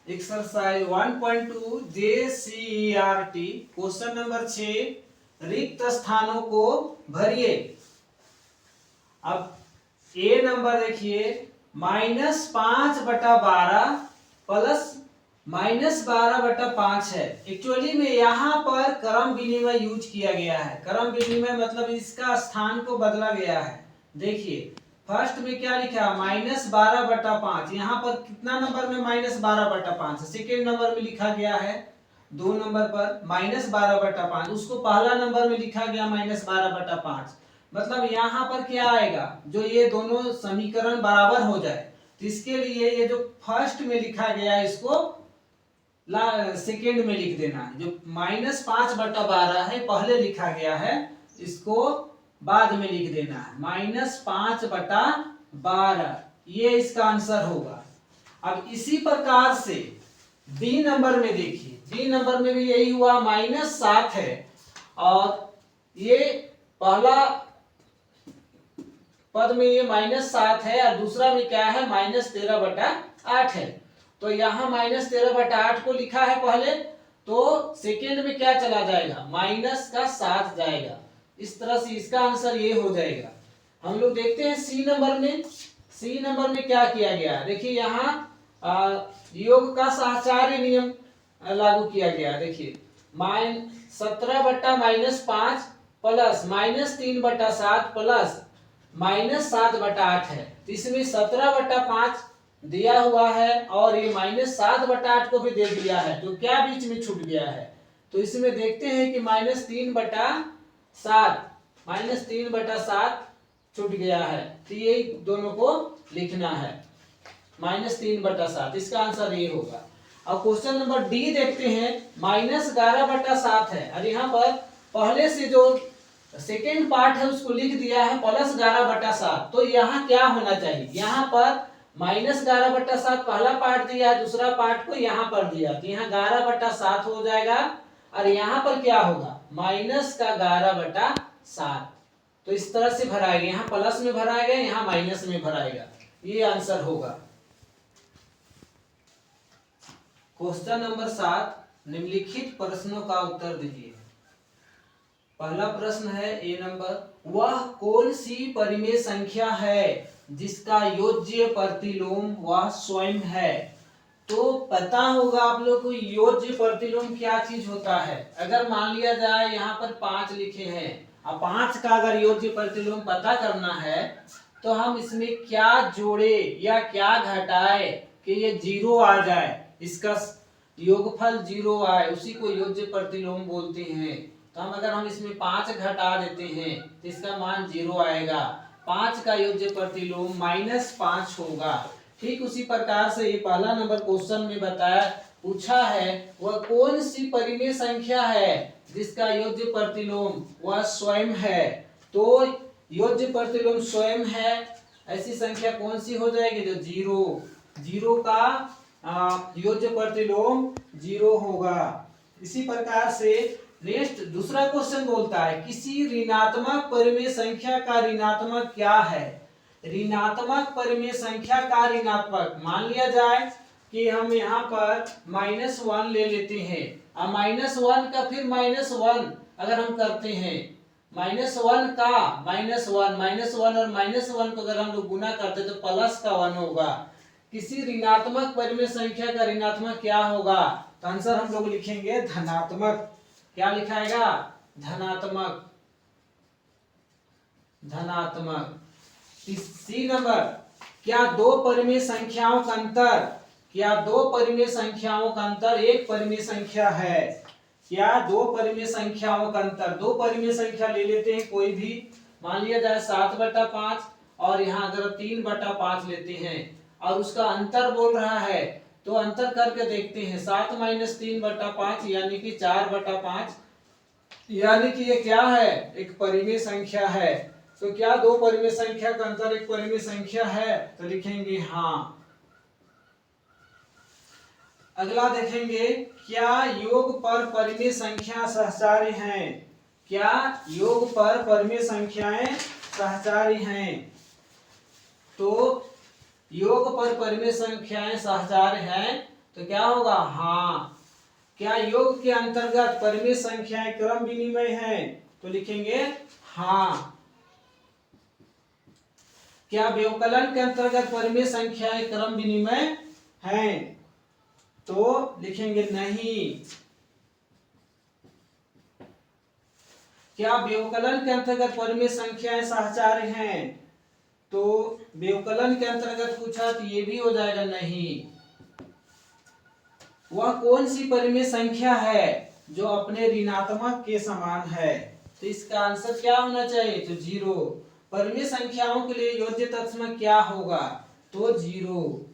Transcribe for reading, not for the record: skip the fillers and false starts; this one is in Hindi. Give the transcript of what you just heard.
एक्सरसाइज 1.2 JCERT क्वेश्चन नंबर 6 रिक्त स्थानों को भरिए। अब ए नंबर देखिए -5/12 प्लस -12/5 है। एक्चुअली में यहाँ पर क्रम विनिमय यूज किया गया है। क्रम विनिमय मतलब इसका स्थान को बदला गया है। देखिए फर्स्ट में क्या लिखा है -12/5। यहाँ पर कितना नंबर में -12/5 है? सेकेंड नंबर में लिखा गया है 2 नंबर पर -12/5। उसको पहला नंबर में लिखा गया -12/5। मतलब यहाँ पर क्या आएगा, जो ये दोनों समीकरण बराबर हो जाए तो इसके लिए ये जो फर्स्ट में लिखा गया है इसको सेकेंड में लिख देना है। जो -5/12 है पहले लिखा गया है, इसको बाद में लिख देना है -5/12। ये इसका आंसर होगा। अब इसी प्रकार से बी नंबर में देखिए, बी नंबर में भी यही हुआ -7 है और ये पहला पद में ये -7 है और दूसरा में क्या है -13/8 है। तो यहाँ -13/8 को लिखा है पहले, तो सेकेंड में क्या चला जाएगा -7 जाएगा। इस तरह से इसका आंसर ये हो जाएगा। हम लोग देखते हैं सी नंबर में। सी नंबर में क्या किया गया, देखिए यहाँ योग का साहचर्य नियम लागू किया गया। देखिए 17/-5 प्लस -3/7 प्लस -7/8 है। तो इसमें 17/5 दिया हुआ है और ये -7/8 को भी दे दिया है, तो क्या बीच में छूट गया है? तो इसमें देखते हैं कि -3/7 छूट गया है, तो ये दोनों को लिखना है -3/7। इसका आंसर ये होगा। अब क्वेश्चन नंबर डी देखते हैं -11/7 है और यहाँ पर पहले से जो सेकेंड पार्ट है उसको लिख दिया है +11/7। तो यहाँ क्या होना चाहिए, यहाँ पर -11/7 पहला पार्ट दिया है, दूसरा पार्ट को यहाँ पर दिया, तो यहाँ 11/7 हो जाएगा और यहाँ पर क्या होगा -11/7। तो इस तरह से भराएगा, यहाँ प्लस में भराएगा, यहाँ माइनस में भराएगा। ये आंसर होगा। क्वेश्चन नंबर 7 निम्नलिखित प्रश्नों का उत्तर दीजिए। पहला प्रश्न है ए नंबर, वह कौन सी परिमेय संख्या है जिसका योज्य प्रतिलोम वह स्वयं है? तो पता होगा आप लोग को योज्य प्रतिलोम क्या चीज होता है। अगर मान लिया जाए यहाँ पर 5 लिखे हैं, अब 5 का अगर योज्य प्रतिलोम पता करना है तो हम इसमें क्या जोड़े या क्या घटाए कि ये 0 आ जाए, इसका योगफल 0 आए, उसी को योज्य प्रतिलोम बोलते हैं। तो हम इसमें 5 घटा देते हैं तो इसका मान 0 आएगा। 5 का योज्य प्रतिलोम -5 होगा। ठीक उसी प्रकार से ये पहला नंबर क्वेश्चन में बताया पूछा है, वह कौन सी परिमेय संख्या है जिसका योज्य प्रतिलोम वह स्वयं है? तो योज्य प्रतिलोम स्वयं है, ऐसी संख्या कौन सी हो जाएगी? जो 0 का योज्य प्रतिलोम 0 होगा। इसी प्रकार से नेक्स्ट दूसरा क्वेश्चन बोलता है, किसी ऋणात्मक परिमेय संख्या का ऋणात्मक क्या है? ऋणात्मक परिमेय संख्या का ऋणात्मक, मान लिया जाए कि हम यहाँ पर -1 ले लेते हैं और -1 का फिर -1 अगर हम करते हैं, -1 का -1 और -1 को अगर हम लोग गुना करते तो प्लस का 1 होगा। किसी ऋणात्मक परिमेय संख्या का ऋणात्मक क्या होगा? तो आंसर हम लोग लिखेंगे धनात्मक। क्या लिखाएगा? धनात्मक। सी नंबर, क्या दो परिमेय संख्याओं का अंतर एक परिमेय संख्या है? क्या दो परिमेय संख्याओं का अंतर, दो परिमेय संख्या ले लेते हैं कोई भी, मान लिया जाए 7/5 और यहाँ अगर 3/5 लेते हैं और उसका अंतर बोल रहा है तो अंतर करके देखते हैं। 7 - 3/5 यानी कि 4/5, यानी कि ये क्या है? एक परिमेय संख्या है। तो क्या दो परिमेय संख्या का अंतर एक परिमेय संख्या है? तो लिखेंगे हाँ। अगला देखेंगे, क्या योग पर परिमेय संख्या सहचारी हैं? क्या योग पर परिमेय संख्याएं सहचारी हैं? तो योग पर परिमेय संख्याएं सहचार्य हैं तो क्या होगा हाँ। क्या योग के अंतर्गत परिमेय संख्याएं क्रम विनिमय हैं? तो लिखेंगे हाँ। क्या व्यवकलन के अंतर्गत परिमेय संख्याएं क्रम विनिमय हैं? तो लिखेंगे नहीं। क्या व्यवकलन के अंतर्गत परिमेय संख्याएं साहचर्य हैं? तो व्यवकलन के अंतर्गत पूछा तो ये भी हो जाएगा नहीं। वह कौन सी परिमेय संख्या है जो अपने ऋणात्मक के समान है? तो इसका आंसर क्या होना चाहिए? तो 0। परिमेय संख्याओं के लिए योज्य तत्सम क्या होगा? तो 0।